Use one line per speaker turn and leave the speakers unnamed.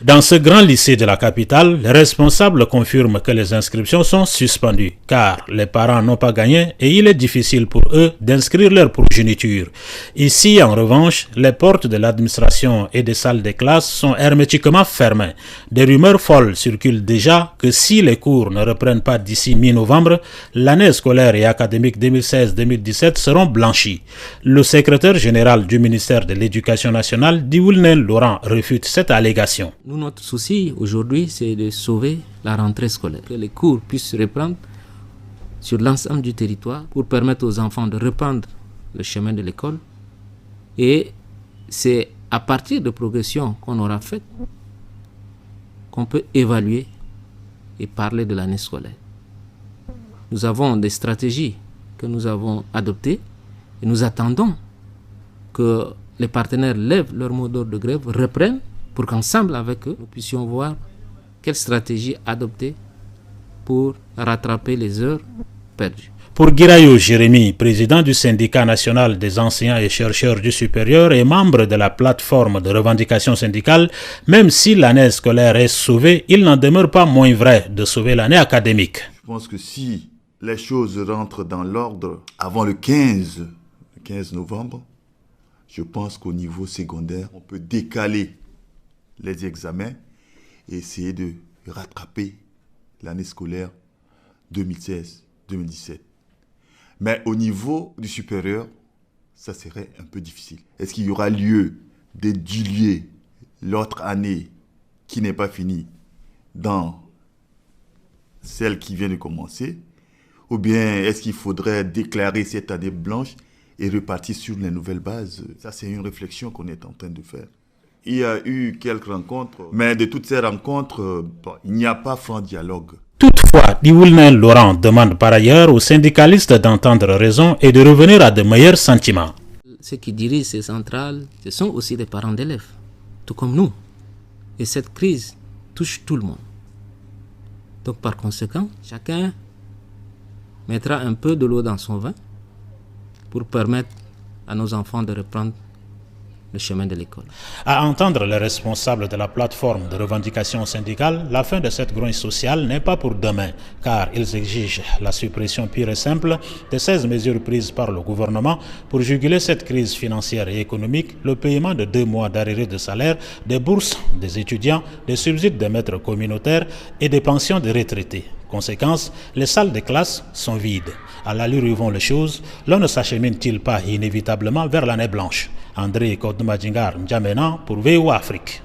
Dans ce grand lycée de la capitale, les responsables confirment que les inscriptions sont suspendues car les parents n'ont pas gagné et il est difficile pour eux d'inscrire leur progéniture. Ici, en revanche, les portes de l'administration et des salles de classe sont hermétiquement fermées. Des rumeurs folles circulent déjà que si les cours ne reprennent pas d'ici mi-novembre, l'année scolaire et académique 2016-2017 seront blanchies. Le secrétaire général du ministère de l'Éducation nationale, Diwoulnen Laurent, refute cette allégation.
Nous, notre souci aujourd'hui, c'est de sauver la rentrée scolaire, que les cours puissent reprendre sur l'ensemble du territoire pour permettre aux enfants de reprendre le chemin de l'école. Et c'est à partir de progressions qu'on aura faites qu'on peut évaluer et parler de l'année scolaire. Nous avons des stratégies que nous avons adoptées et nous attendons que les partenaires lèvent leur mot d'ordre de grève, reprennent, pour qu'ensemble avec eux, nous puissions voir quelle stratégie adopter pour rattraper les heures perdues.
Pour Guirayo Jérémy, président du syndicat national des enseignants et chercheurs du supérieur et membre de la plateforme de revendication syndicale, même si l'année scolaire est sauvée, il n'en demeure pas moins vrai de sauver l'année académique.
Je pense que si les choses rentrent dans l'ordre avant le 15 novembre, je pense qu'au niveau secondaire, on peut décaler les examens et essayer de rattraper l'année scolaire 2016-2017. Mais au niveau du supérieur, ça serait un peu difficile. Est-ce qu'il y aura lieu d'étudier l'autre année qui n'est pas finie dans celle qui vient de commencer? Ou bien est-ce qu'il faudrait déclarer cette année blanche et repartir sur les nouvelles bases? Ça, c'est une réflexion qu'on est en train de faire. Il y a eu quelques rencontres, mais de toutes ces rencontres, il n'y a pas franc dialogue.
Toutefois, Diwoulnen Laurent demande par ailleurs aux syndicalistes d'entendre raison et de revenir à de meilleurs sentiments.
Ceux qui dirigent ces centrales, ce sont aussi des parents d'élèves, tout comme nous. Et cette crise touche tout le monde. Donc par conséquent, chacun mettra un peu de l'eau dans son vin pour permettre à nos enfants de reprendre le chemin de l'école.
À entendre les responsables de la plateforme de revendication syndicale, la fin de cette grogne sociale n'est pas pour demain, car ils exigent la suppression pure et simple de 16 mesures prises par le gouvernement pour juguler cette crise financière et économique, le paiement de 2 mois d'arriérés de salaire, des bourses des étudiants, des subsides des maîtres communautaires et des pensions des retraités. Conséquence, les salles de classe sont vides. À l'allure où vont les choses, l'on ne s'achemine-t-il pas inévitablement vers l'année blanche? André Kodoumadjingar N'Djamena pour VOA Afrique.